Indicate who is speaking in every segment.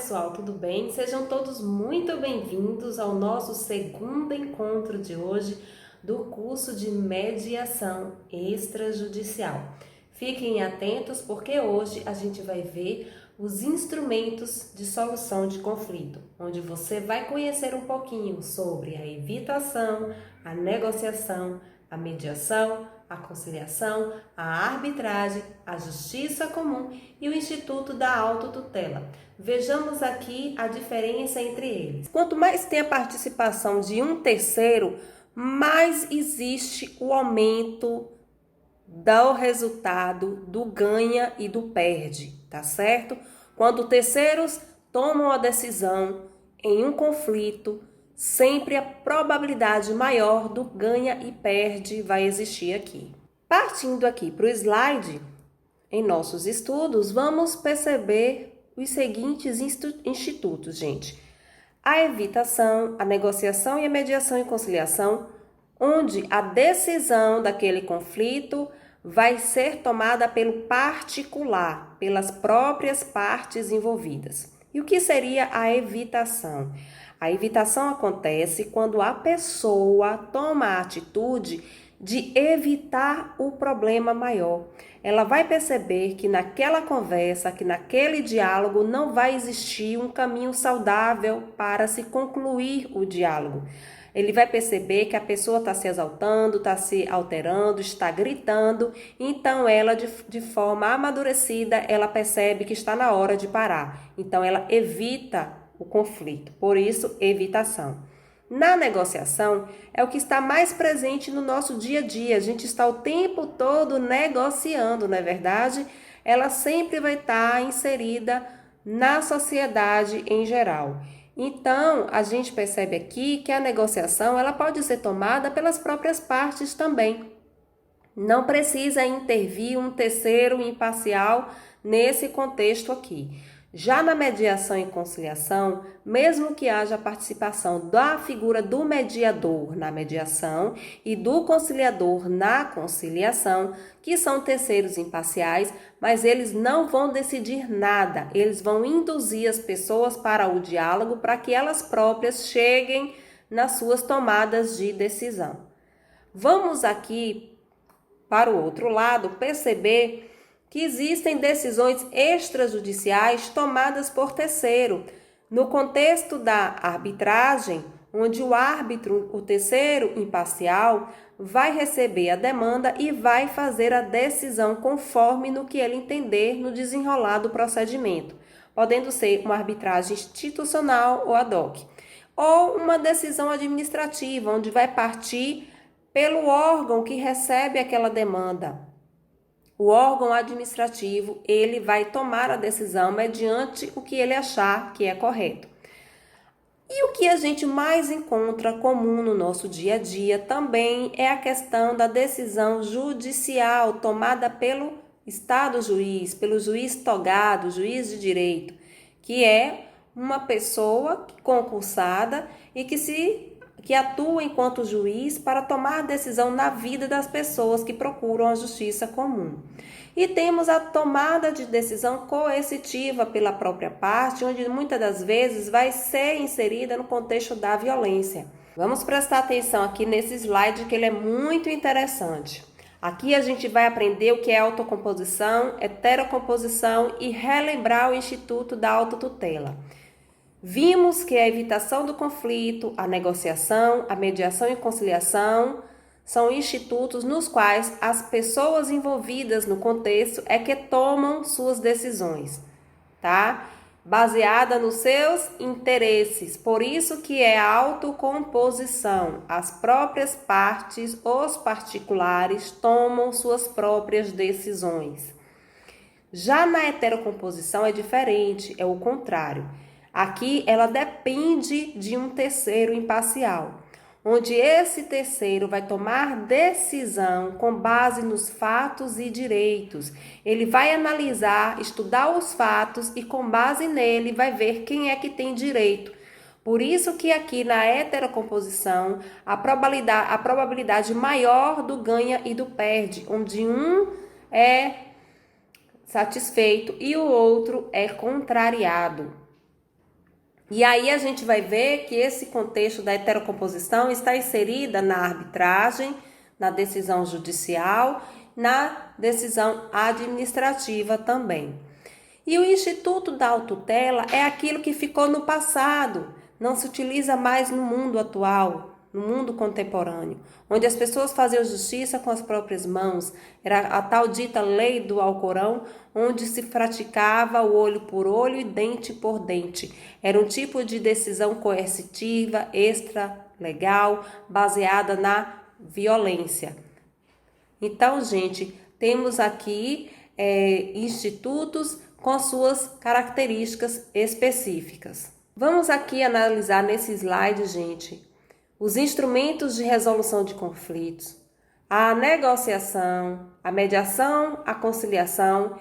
Speaker 1: pessoal, tudo bem? Sejam todos muito bem-vindos ao nosso segundo encontro de hoje do curso de mediação extrajudicial. Fiquem atentos porque hoje a gente vai ver os instrumentos de solução de conflito, onde você vai conhecer um pouquinho sobre a evitação, a negociação, a mediação, a conciliação, a arbitragem, a justiça comum e o Instituto da Autotutela. Vejamos aqui a diferença entre eles. Quanto mais tem a participação de um terceiro, mais existe o aumento do resultado do ganha e do perde, tá certo? Quando terceiros tomam a decisão em um conflito, sempre a probabilidade maior do ganha e perde vai existir aqui. Partindo aqui para o slide, em nossos estudos, vamos perceber os seguintes institutos, gente. A evitação, a negociação e a mediação e conciliação, onde a decisão daquele conflito vai ser tomada pelo particular, pelas próprias partes envolvidas. E o que seria a evitação? A evitação acontece quando a pessoa toma a atitude de evitar o problema maior. Ela vai perceber que naquela conversa, que naquele diálogo não vai existir um caminho saudável para se concluir o diálogo. Ele vai perceber que a pessoa está se exaltando, está se alterando, está gritando, então ela, de forma amadurecida, ela percebe que está na hora de parar. Então ela evita o conflito, por isso, evitação. Na negociação, é o que está mais presente no nosso dia a dia. A gente está o tempo todo negociando, não é verdade? Ela sempre vai estar inserida na sociedade em geral. Então, a gente percebe aqui que a negociação ela pode ser tomada pelas próprias partes também. Não precisa intervir um terceiro imparcial nesse contexto aqui. Já na mediação e conciliação, mesmo que haja a participação da figura do mediador na mediação e do conciliador na conciliação, que são terceiros imparciais, mas eles não vão decidir nada, eles vão induzir as pessoas para o diálogo para que elas próprias cheguem nas suas tomadas de decisão. Vamos aqui, para o outro lado, perceber que existem decisões extrajudiciais tomadas por terceiro. No contexto da arbitragem, onde o árbitro, o terceiro imparcial, vai receber a demanda e vai fazer a decisão conforme no que ele entender no desenrolar do procedimento, podendo ser uma arbitragem institucional ou ad hoc, ou uma decisão administrativa, onde vai partir pelo órgão que recebe aquela demanda. O órgão administrativo, ele vai tomar a decisão mediante o que ele achar que é correto. E o que a gente mais encontra comum no nosso dia a dia também é a questão da decisão judicial tomada pelo Estado juiz, pelo juiz togado, juiz de direito, que é uma pessoa concursada e que atua enquanto juiz para tomar decisão na vida das pessoas que procuram a justiça comum. E temos a tomada de decisão coercitiva pela própria parte, onde muitas das vezes vai ser inserida no contexto da violência. Vamos prestar atenção aqui nesse slide que ele é muito interessante. Aqui a gente vai aprender o que é autocomposição, heterocomposição e relembrar o Instituto da Autotutela. Vimos que a evitação do conflito, a negociação, a mediação e conciliação são institutos nos quais as pessoas envolvidas no contexto é que tomam suas decisões, tá? Baseada nos seus interesses. Por isso que é a autocomposição. As próprias partes, os particulares, tomam suas próprias decisões. Já na heterocomposição é diferente, é o contrário. Aqui ela depende de um terceiro imparcial, onde esse terceiro vai tomar decisão com base nos fatos e direitos. Ele vai analisar, estudar os fatos e com base nele vai ver quem é que tem direito. Por isso que aqui na heterocomposição a probabilidade maior do ganha e do perde, onde um é satisfeito e o outro é contrariado. E aí a gente vai ver que esse contexto da heterocomposição está inserida na arbitragem, na decisão judicial, na decisão administrativa também. E o Instituto da Autotutela é aquilo que ficou no passado, não se utiliza mais no mundo atual, no mundo contemporâneo, onde as pessoas faziam justiça com as próprias mãos. Era a tal dita lei do Alcorão, onde se praticava o olho por olho e dente por dente. Era um tipo de decisão coercitiva, extralegal, baseada na violência. Então, gente, temos aqui institutos com suas características específicas. Vamos aqui analisar nesse slide, gente, os instrumentos de resolução de conflitos, a negociação, a mediação, a conciliação.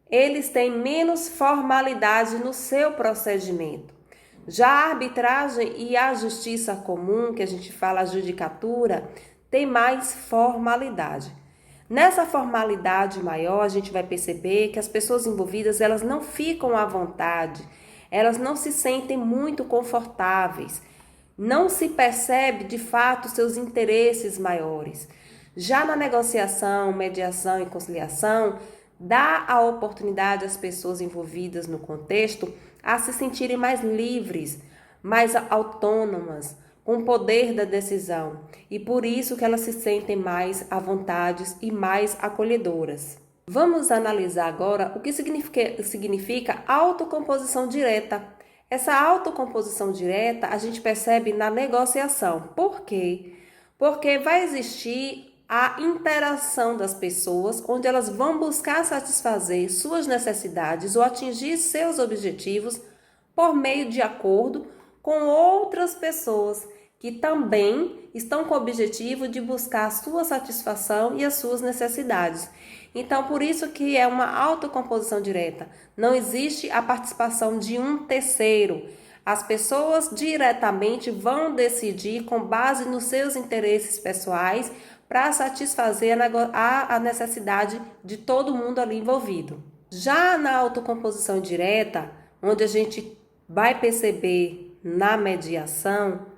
Speaker 1: Eles têm menos formalidade no seu procedimento. Já a arbitragem e a justiça comum, que a gente fala a judicatura, tem mais formalidade. Nessa formalidade maior, a gente vai perceber que as pessoas envolvidas, elas não ficam à vontade, elas não se sentem muito confortáveis, não se percebe de fato seus interesses maiores. Já na negociação, mediação e conciliação, dá a oportunidade às pessoas envolvidas no contexto a se sentirem mais livres, mais autônomas, com o poder da decisão, e por isso que elas se sentem mais à vontade e mais acolhedoras. Vamos analisar agora o que significa autocomposição direta. Essa autocomposição direta a gente percebe na negociação. Por quê? Porque vai existir a interação das pessoas, onde elas vão buscar satisfazer suas necessidades ou atingir seus objetivos por meio de acordo com outras pessoas que também estão com o objetivo de buscar a sua satisfação e as suas necessidades. Então, por isso que é uma autocomposição direta. Não existe a participação de um terceiro. As pessoas diretamente vão decidir com base nos seus interesses pessoais para satisfazer a necessidade de todo mundo ali envolvido. Já na autocomposição direta, onde a gente vai perceber na mediação,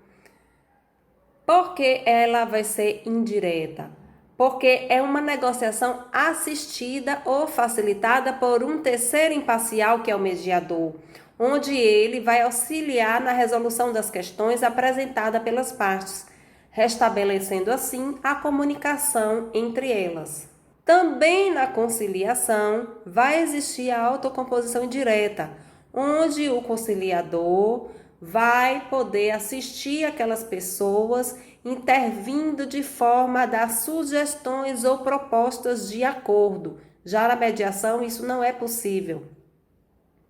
Speaker 1: por que ela vai ser indireta? Porque é uma negociação assistida ou facilitada por um terceiro imparcial, que é o mediador, onde ele vai auxiliar na resolução das questões apresentadas pelas partes, restabelecendo assim a comunicação entre elas. Também na conciliação vai existir a autocomposição indireta, onde o conciliador vai poder assistir aquelas pessoas intervindo de forma a dar sugestões ou propostas de acordo. Já na mediação isso não é possível.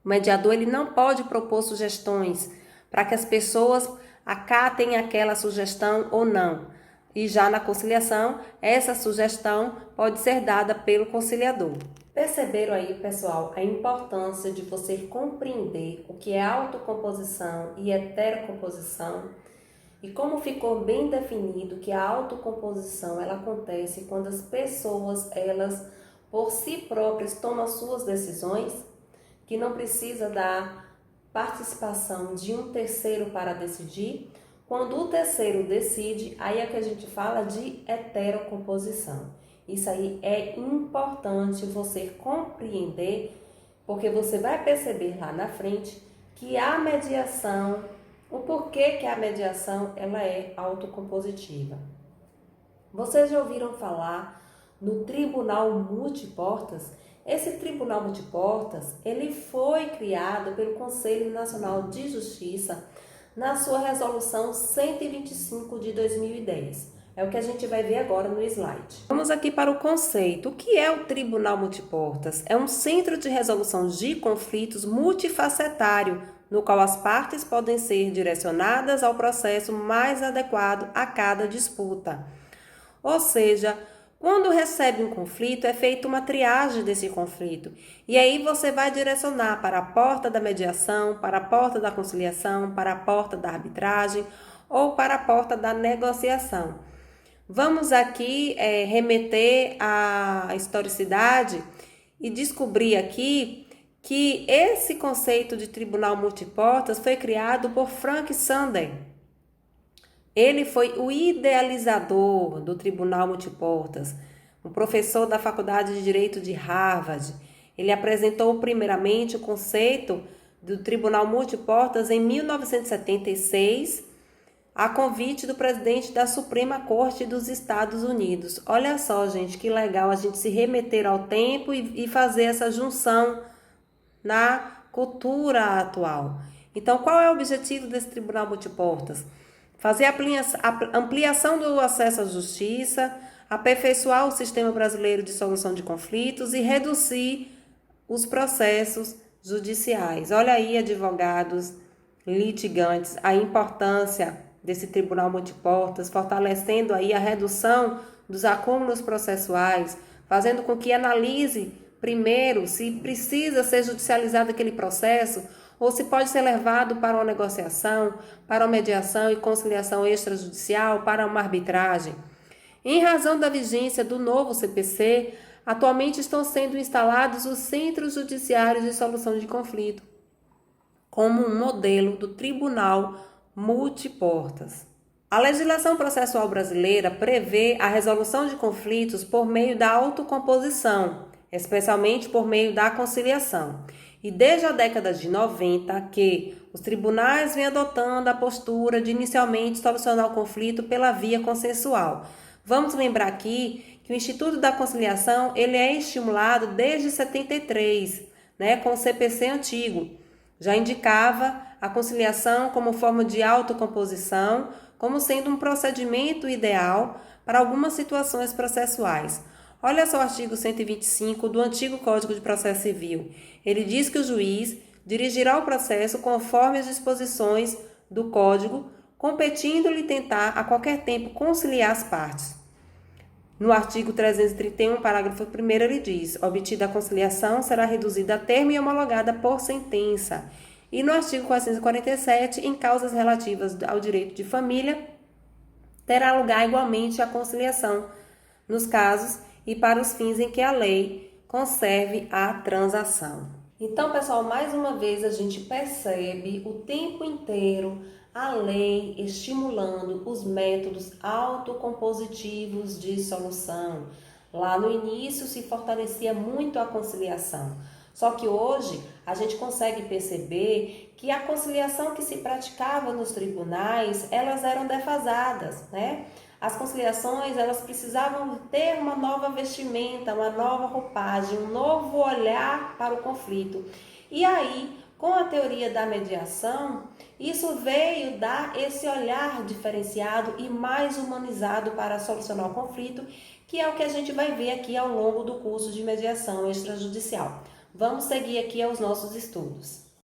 Speaker 1: O mediador ele não pode propor sugestões para que as pessoas acatem aquela sugestão ou não. E já na conciliação, essa sugestão pode ser dada pelo conciliador. Perceberam aí, pessoal, a importância de você compreender o que é autocomposição e heterocomposição, e como ficou bem definido que a autocomposição ela acontece quando as pessoas, elas por si próprias tomam suas decisões, que não precisa da participação de um terceiro para decidir. Quando o terceiro decide, aí é que a gente fala de heterocomposição. Isso aí é importante você compreender, porque você vai perceber lá na frente que a mediação, o porquê que a mediação ela é autocompositiva. Vocês já ouviram falar no Tribunal Multiportas? Esse Tribunal Multiportas, ele foi criado pelo Conselho Nacional de Justiça na sua resolução 125 de 2010. É o que a gente vai ver agora no slide. Vamos aqui para o conceito. O que é o Tribunal Multiportas? É um centro de resolução de conflitos multifacetário, no qual as partes podem ser direcionadas ao processo mais adequado a cada disputa. Ou seja, quando recebe um conflito, é feita uma triagem desse conflito. E aí você vai direcionar para a porta da mediação, para a porta da conciliação, para a porta da arbitragem ou para a porta da negociação. Vamos aqui remeter à historicidade e descobrir aqui que esse conceito de tribunal multiportas foi criado por Frank Sander. Ele foi o idealizador do tribunal multiportas, um professor da Faculdade de Direito de Harvard. Ele apresentou primeiramente o conceito do tribunal multiportas em 1976, a convite do presidente da Suprema Corte dos Estados Unidos. Olha só, gente, que legal a gente se remeter ao tempo e fazer essa junção na cultura atual. Então, qual é o objetivo desse tribunal multiportas? Fazer a ampliação do acesso à justiça, aperfeiçoar o sistema brasileiro de solução de conflitos e reduzir os processos judiciais. Olha aí, advogados, litigantes, a importância desse tribunal multiportas, fortalecendo aí a redução dos acúmulos processuais, fazendo com que analise primeiro se precisa ser judicializado aquele processo ou se pode ser levado para uma negociação, para uma mediação e conciliação extrajudicial, para uma arbitragem. Em razão da vigência do novo CPC, atualmente estão sendo instalados os Centros Judiciários de Solução de Conflito, como um modelo do Tribunal Multiportas. A legislação processual brasileira prevê a resolução de conflitos por meio da autocomposição, especialmente por meio da conciliação. E desde a década de 90 que os tribunais vêm adotando a postura de inicialmente solucionar o conflito pela via consensual. Vamos lembrar aqui que o Instituto da Conciliação ele é estimulado desde 73, com o CPC antigo. Já indicava a conciliação como forma de autocomposição, como sendo um procedimento ideal para algumas situações processuais. Olha só o artigo 125 do antigo Código de Processo Civil. Ele diz que o juiz dirigirá o processo conforme as disposições do Código, competindo-lhe tentar a qualquer tempo conciliar as partes. No artigo 331, parágrafo 1º, ele diz: obtida a conciliação, será reduzida a termo e homologada por sentença. E no artigo 447, em causas relativas ao direito de família, terá lugar igualmente a conciliação, nos casos e para os fins em que a lei conserve a transação. Então, pessoal, mais uma vez a gente percebe o tempo inteiro a lei estimulando os métodos autocompositivos de solução. Lá no início se fortalecia muito a conciliação. Só que hoje a gente consegue perceber que a conciliação que se praticava nos tribunais, elas eram defasadas, As conciliações, elas precisavam ter uma nova vestimenta, uma nova roupagem, um novo olhar para o conflito. E aí, com a teoria da mediação, isso veio dar esse olhar diferenciado e mais humanizado para solucionar o conflito, que é o que a gente vai ver aqui ao longo do curso de mediação extrajudicial. Vamos seguir aqui aos nossos estudos.